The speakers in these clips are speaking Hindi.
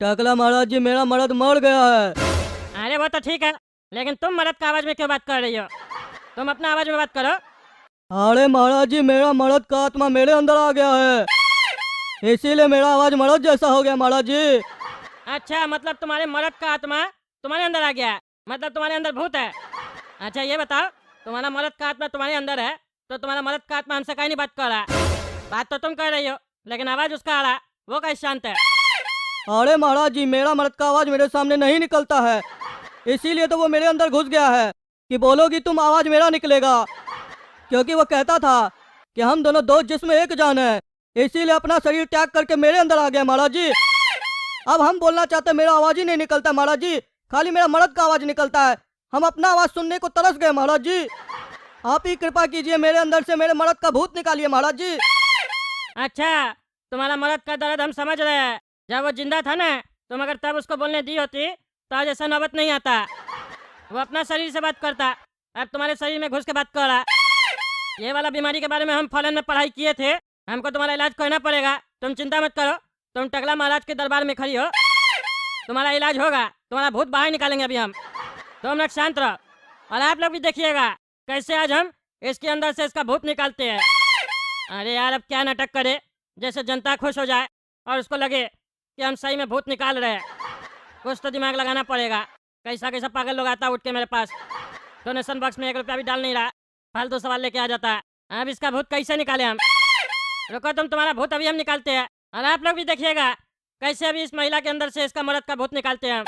टकला महाराज जी, मेरा मर्द मर गया है। अरे वो तो ठीक है, लेकिन तुम मर्द का आवाज में क्यों बात कर रही हो? तुम अपना आवाज में बात करो। अरे महाराज जी, मेरा मर्द का आत्मा मेरे अंदर आ गया है, इसीलिए मेरा आवाज मर्द जैसा हो गया महाराज जी। अच्छा, मतलब तुम्हारे मर्द का आत्मा तुम्हारे अंदर आ गया है, मतलब तुम्हारे अंदर भूत है। अच्छा ये बताओ, तुम्हारा मर्द का आत्मा तुम्हारे अंदर है तो तुम्हारा मर्द का आत्मा हमसे कहीं नहीं बात कर रहा है। बात तो तुम कर रही हो लेकिन आवाज उसका आ रहा है, वो कैसे शांत है? अरे महाराज जी, मेरा मर्द का आवाज मेरे सामने नहीं निकलता है, इसीलिए तो वो मेरे अंदर घुस गया है कि बोलोगी तुम आवाज मेरा निकलेगा। क्योंकि वो कहता था कि हम दोनों दो जिस्म एक जान है, इसीलिए अपना शरीर त्याग करके मेरे अंदर आ गया महाराज जी। अब हम बोलना चाहते मेरा आवाज ही नहीं निकलता महाराज जी, खाली मेरा मर्द का आवाज निकलता है। हम अपना आवाज सुनने को तरस गए महाराज जी, आप ही कृपा कीजिए, मेरे अंदर से मेरे मर्द का भूत निकालिए महाराज जी। अच्छा, तुम्हारा मर्द का दर्द हम समझ रहे हैं। जब वो जिंदा था ना, तुम अगर तब उसको बोलने दी होती तो आज ऐसा नौबत नहीं आता। वो अपना शरीर से बात करता, अब तुम्हारे शरीर में घुस के बात कर रहा। ये वाला बीमारी के बारे में हम फॉरेन में पढ़ाई किए थे, हमको तुम्हारा इलाज करना पड़ेगा। तुम चिंता मत करो, तुम टकला महाराज के दरबार में खड़ी हो, तुम्हारा इलाज होगा, तुम्हारा भूत बाहर निकालेंगे अभी हम। तुम लोग शांत रहो और आप लोग भी देखिएगा कैसे आज हम इसके अंदर से इसका भूत निकालते हैं। अरे यार, अब क्या नाटक करे जैसे जनता खुश हो जाए और उसको लगे कि हम सही में भूत निकाल रहे हैं। कुछ तो दिमाग लगाना पड़ेगा। कैसा कैसा पागल लोग आता उठ के मेरे पास, डोनेशन बॉक्स में 1 रुपया भी डाल नहीं रहा, फालतू सवाल लेके आ जाता है। अब इसका भूत कैसे निकाले हम? रुको तुम, तुम्हारा भूत अभी हम निकालते हैं और आप लोग भी देखिएगा कैसे अभी इस महिला के अंदर से इसका मर्द का भूत निकालते हैं हम।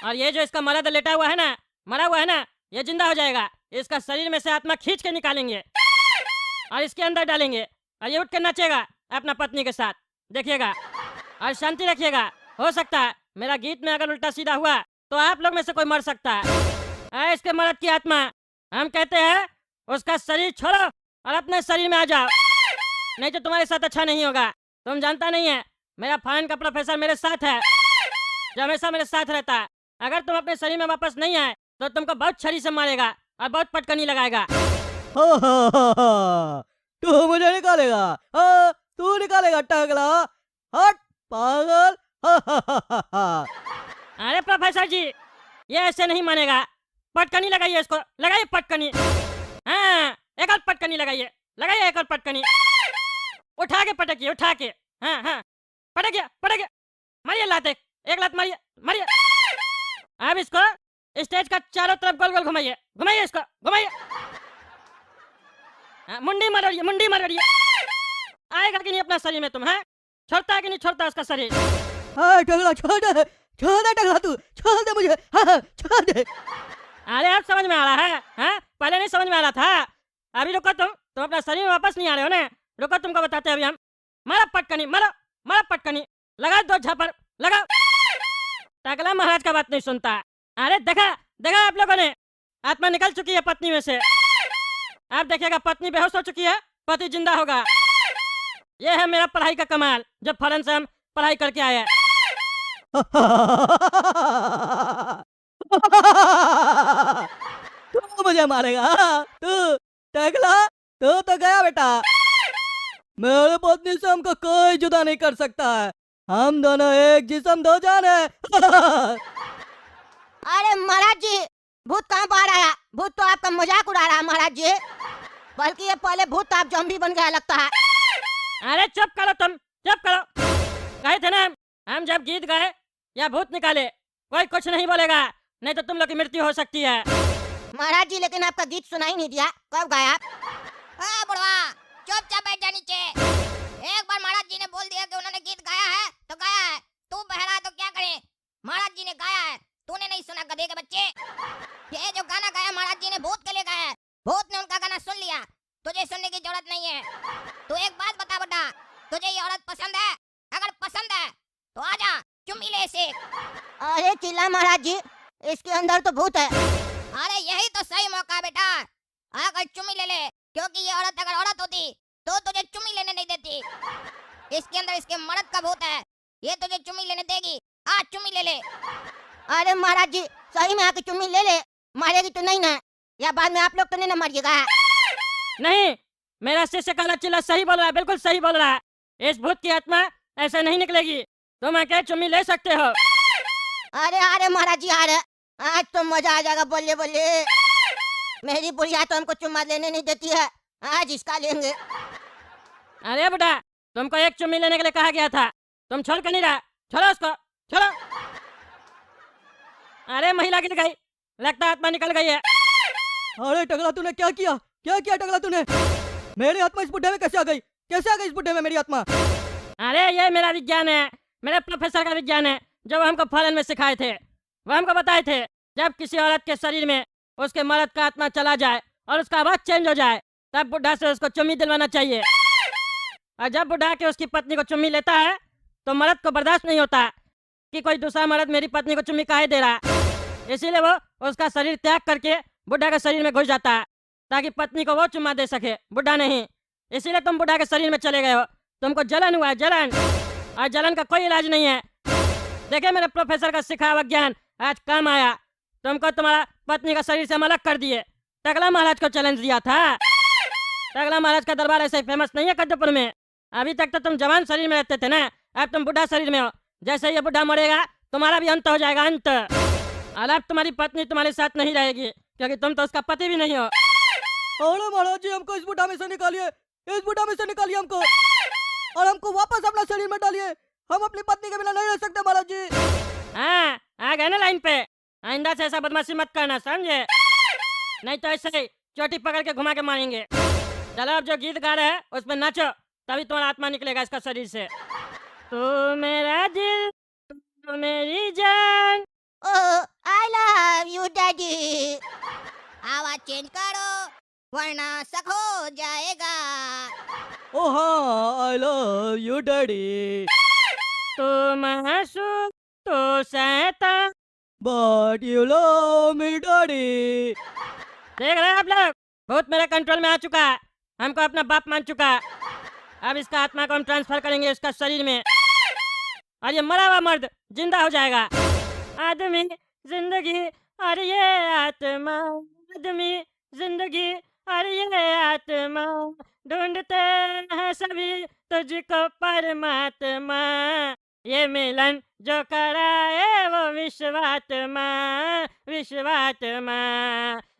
और ये जो इसका मर्द लेटा हुआ है ना, मरा हुआ है ना, ये जिंदा हो जाएगा। इसका शरीर में से आत्मा खींच के निकालेंगे और इसके अंदर डालेंगे और ये उठ कर नाचेगा अपना पत्नी के साथ, देखिएगा। और शांति रखिएगा, हो सकता है मेरा गीत में अगर उल्टा सीधा हुआ तो आप लोग में से कोई मर सकता है। इसके मर्द की आत्मा, हम कहते हैं उसका शरीर छोड़ो और अपने शरीर में आ जाओ, नहीं तो तुम्हारे साथ अच्छा नहीं होगा। तुम जानता नहीं है, मेरा फॉरेन का प्रोफेसर मेरे साथ है, जो हमेशा मेरे साथ रहता है। अगर तुम अपने शरीर में वापस नहीं आए तो तुमको बहुत छरी से मारेगा और बहुत पटकनी लगाएगा। तू मुझे निकालेगा? हाँ, तू निकालेगा टकला, हट पागल। अरे प्रोफेसर जी, ये ऐसे नहीं मानेगा। पटकनी लगाइए इसको, लगाइए पटकनी। हाँ, एक और पटकनी लगाइए, लगाइए एक और पटकनी। उठा के पटकिए, उठा के। हाँ हाँ, पटकिए पटकिए, मारिए लात, एक लात मारिए मारिए। अब इसको स्टेज का चारों तरफ गोल गोल घुमाइए, घुमाइए इसको, घुमाइए। मुंडी मारिए, मुंडी मारिए। आएगा कि नहीं अपना शरीर में तुम? है छोड़ता है कि नहीं छोड़ता उसका शरीर? हाँ टकला, छोड़ दे, छोड़ दे टकला, तू छोड़ दे मुझे, हाँ छोड़ दे। अरे अब समझ में आ रहा है? हाँ, पहले नहीं समझ में आ रहा था। अभी रुको तुम अपना शरीर में वापस नहीं आ रहे हो ना। रुको, तुमको बताते हैं अभी हम। मारा पटकनी, मारो मारा पटकनी, लगा 2 झापड़, लगा। टकला महाराज का बात नहीं सुनता। अरे देखा देखा आप लोगों ने, आत्मा निकल चुकी है पत्नी में से। आप देखिएगा पत्नी बेहोश हो चुकी है, पति जिंदा होगा। ये है मेरा पढ़ाई का कमाल, जब फॉरेन से हम पढ़ाई करके आए हैं। तू मुझे मारेगा? तू टकला, तू तो गया बेटा। मेरे पत्नी से हमको कोई जुदा नहीं कर सकता है, हम दोनों एक जिस्म 2 जान है। अरे महाराज जी, भूत कहाँ बाहर आया? भूत तो आपका मजाक उड़ा रहा है महाराज जी, बल्कि ये पहले भूत आप ज़ॉम्बी बन गया लगता है। अरे चुप करो तुम, चुप करो। कहे थे ना हम जब गीत गाए या भूत निकाले कोई कुछ नहीं बोलेगा, नहीं तो तुम लोग की मृत्यु हो सकती है। महाराज जी, लेकिन आपका गीत सुनाई नहीं दिया, कब गाया आप? हाँ बुढ़वा, चुपचाप बैठ जा नीचे। एक बार महाराज जी ने बोल दिया कि उन्होंने गीत गाया है तो गाया है, तू बहरा है तो क्या करे? महाराज जी ने गाया है, तूने नहीं सुना गधे के बच्चे? ये जो गाना गाया महाराज जी ने भूत के लिए गाया है, भूत ने उनका गाना सुन लिया, तुझे सुनने की जरूरत नहीं है। तू एक बात बता बेटा, तुझे ये औरत पसंद है? अगर पसंद है तो आजा, चुम्मी ले इसे। अरे चिल्ला महाराज जी, इसके अंदर तो भूत है। अरे यही तो सही मौका बेटा, आकर चुम्मी ले ले, क्योंकि ये औरत अगर औरत होती तो तुझे चुम्मी लेने नहीं देती। इसके अंदर इसके मर्द का भूत है, ये तुझे चुम्मी लेने देगी। आ चुम्मी ले ले। अरे महाराज जी, सही में आके चुम्मी ले ले, मारेगी तो नहीं ना? या बाद में आप लोग तो नहीं ना मारिएगा? नहीं, मेरा शिष्य काला चिल्ला सही बोल रहा है, बिल्कुल सही बोल रहा है। इस भूत की आत्मा ऐसे नहीं निकलेगी। तुम आके चुम्मी ले सकते हो। अरे अरे महाराज जी अरे आज तो मजा आ जाएगा बोले बोले। मेरी बुढ़िया तो हमको चुम्मा लेने नहीं देती है, आज इसका लेंगे। अरे बुढ़ा, तुमको एक चुम्मी लेने के लिए कहा गया था, तुम छोड़ कर नहीं रहा। छोड़ो उसको, छोड़ो। अरे महिला गिर गई, लगता है आत्मा निकल गई है। अरे टकला तूने क्या किया, क्या किया टकला तूने? मेरी आत्मा इस बुड्ढे में कैसे आ गई, कैसे आ गई इस बुड्ढे में मेरी आत्मा? अरे ये मेरा विज्ञान है, मेरे प्रोफेसर का विज्ञान है, जो वो हमको फॉरेन में सिखाए थे। वो हमको बताए थे जब किसी औरत के शरीर में उसके मर्द का आत्मा चला जाए और उसका आवाज चेंज हो जाए, तब बुढ़ा से उसको चुम्मी दिलवाना चाहिए। और जब बुढ़ा के उसकी पत्नी को चुम्मी लेता है तो मर्द को बर्दाश्त नहीं होता कि कोई दूसरा मर्द मेरी पत्नी को चुम्मी काहे दे रहा है। इसीलिए वो उसका शरीर त्याग करके बुढ़ा के शरीर में घुस जाता है ताकि पत्नी को वो चुम्मा दे सके, बुढ़ा नहीं। इसीलिए तुम बुढ़ा के शरीर में चले गए हो। तुमको जलन हुआ है, जलन, और जलन का कोई इलाज नहीं है। देखे मेरे प्रोफेसर का सिखाया हुआ ज्ञान आज काम आया। तुमको तुम्हारा पत्नी का शरीर से हम अलग कर दिए। टकला महाराज को चैलेंज दिया था। टकला महाराज का दरबार ऐसे फेमस नहीं है कद्दूपुर में। अभी तक तो तुम जवान शरीर में रहते थे ना, अब तुम बुढ़ा शरीर में हो। जैसे ये बुढ़ा मरेगा तुम्हारा भी अंत हो जाएगा, अंत। और अब तुम्हारी पत्नी तुम्हारे साथ नहीं रहेगी क्योंकि तुम तो उसका पति भी नहीं हो। अरे महाराज जी हमको इस बुढ़ा में से निकालिए, इस बुढ़ा में से निकालिए हमको, और हमको वापस अपना शरीर में डालिए। हम अपनी पत्नी के बिना नहीं रह सकते महाराज जी। हाँ, आ गए ना लाइन पे। आइंदा से ऐसा बदमाशी मत करना, समझे? नहीं तो ऐसे ही चोटी पकड़ के घुमा के मारेंगे। चलो अब जो गीत गा रहे हैं उसमें नाचो, तभी तुम्हारा आत्मा निकलेगा इसका शरीर से। तू मेरा दिल, तू मेरी जान। ओह आई लव यू डैडी। आवाज चेंज करो वरना शक हो जाएगा। ओ हाँ आई लव यू डैडी, तू मासूम, तू शैतान। But you love me daddy. देख रहे हैं आप लोग, बहुत मेरे कंट्रोल में आ चुका है, हमको अपना बाप मान चुका है। अब इसका आत्मा को हम ट्रांसफर करेंगे इसका शरीर में, और ये मरा हुआ मर्द जिंदा हो जाएगा। आदमी जिंदगी और ये आत्मा, आदमी जिंदगी और ये आत्मा, ढूंढते हैं सभी तुझको परमात्मा। ये मिलन जो कराए वो विश्वात्मा, विश्वात्मा।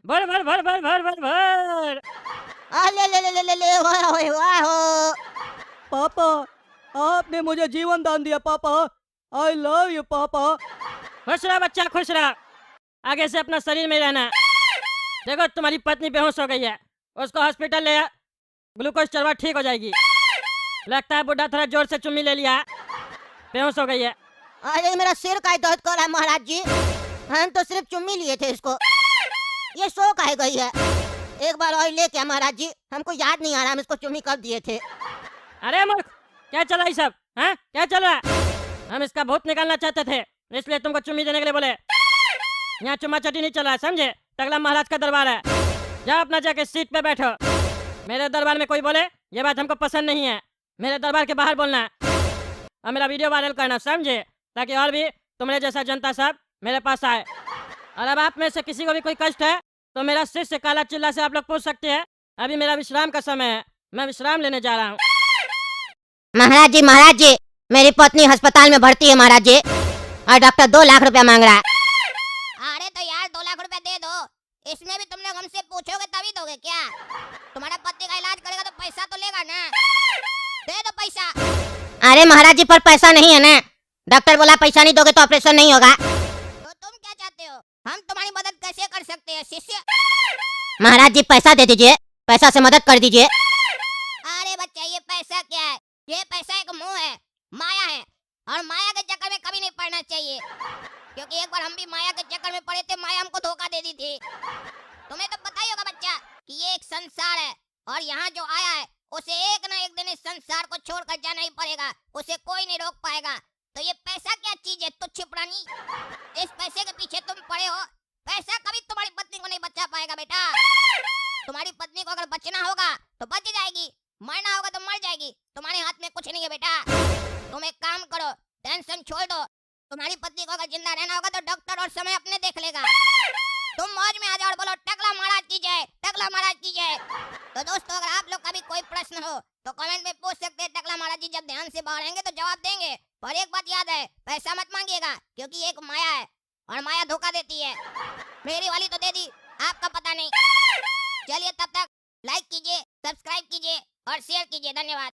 भर भर भर भर भर भर भर। ले वाह हो। पापा आपने मुझे जीवन दान दिया पापा, आई लव यू पापा। खुश रहा बच्चा, खुश रहा। आगे से अपना शरीर में रहना। देखो तुम्हारी पत्नी बेहोश हो गई है, उसको हॉस्पिटल ले आ, ग्लूकोज चढ़वा ठीक हो जाएगी। लगता है बुढ़ा थोड़ा जोर से चुम्मी ले लिया, बेहोश हो गई है। अरे मेरा सिर का दर्द कर रहा है महाराज जी, हम तो सिर्फ चुम्मी लिए थे इसको, ये सो काहे गई है। एक बार और ले क्या महाराज जी, हमको याद नहीं आ रहा हम इसको चुम्मी कब दिए थे। अरे मूर्ख, क्या चला ये सब? हाँ क्या चल रहा? हम इसका भूत निकालना चाहते थे, इसलिए तुमको चुम्मी देने के लिए बोले। यहाँ चुम्मा चटी नहीं चल रहा है, समझे? टकला महाराज का दरबार है, जाओ अपना जाके सीट पे बैठो। मेरे दरबार में कोई बोले ये बात हमको पसंद नहीं है, मेरे दरबार के बाहर बोलना और मेरा वीडियो वायरल करना, समझे? ताकि और भी तुम्हारे जैसा जनता सब मेरे पास आए। और अब आप में से किसी को भी कोई कष्ट है तो मेरा शिष्य काला चिल्ला से आप लोग पूछ सकते हैं। अभी मेरा विश्राम का समय है, मैं विश्राम लेने जा रहा हूँ। महाराज जी मेरी पत्नी अस्पताल में भर्ती है महाराज जी, और डॉक्टर 2 लाख रुपया मांग रहा है। अरे तो यार 2 लाख रुपया दे दो, इसमें भी तुम लोग हमसे पूछोगे तभी दोगे क्या? तुम्हारा पति का इलाज करेगा तो पैसा तो लेगा ना, दे दो पैसा। अरे महाराज जी पर पैसा नहीं है ना, डॉक्टर बोला पैसा नहीं दोगे तो ऑपरेशन नहीं होगा। तो तुम क्या चाहते हो, हम तुम्हारी मदद कैसे कर सकते हैं शिष्य? महाराज जी पैसा दे दीजिए, पैसा से मदद कर दीजिए। अरे बच्चा ये पैसा क्या है, ये पैसा एक मोह है, माया है, और माया के चक्कर में कभी नहीं पड़ना चाहिए, क्योंकि एक बार हम भी माया के चक्कर में पड़े थे, माया हमको धोखा दे दी थी। तुम्हें तो पता ही होगा बच्चा कि ये एक संसार है, और यहाँ जो आया है उसे एक ना एक दिन इस संसार को छोड़कर जाना ही पड़ेगा, उसे कोई नहीं रोक पाएगा। तो ये पैसा क्या चीज है तुच्छ प्राणी, इस पैसे के पीछे तुम पड़े हो, पैसा कभी तुम्हारी पत्नी को नहीं बचा पाएगा बेटा। तुम्हारी पत्नी को अगर बचना होगा तो बच जाएगी, मरना होगा तो मर जाएगी, तुम्हारे हाथ में कुछ नहीं है बेटा। तुम एक काम करो, टेंशन छोड़ दो, तुम्हारी पत्नी को अगर जिंदा रहना होगा तो डॉक्टर और समय अपने देख लेगा। तुम मौज में आ जाओ और बोलो टकला महाराज की जय, टकला महाराज की जय। तो दोस्तों अगर आप लोग का भी कोई प्रश्न हो तो कमेंट में पूछ सकते हैं, टकला महाराज जी जब ध्यान से बाहर आएंगे तो जवाब देंगे। पर एक बात याद है, पैसा मत मांगिएगा क्योंकि एक माया है और माया धोखा देती है। मेरी वाली तो दे दी, आपका पता नहीं। चलिए तब तक लाइक कीजिए, सब्सक्राइब कीजिए और शेयर कीजिए। धन्यवाद।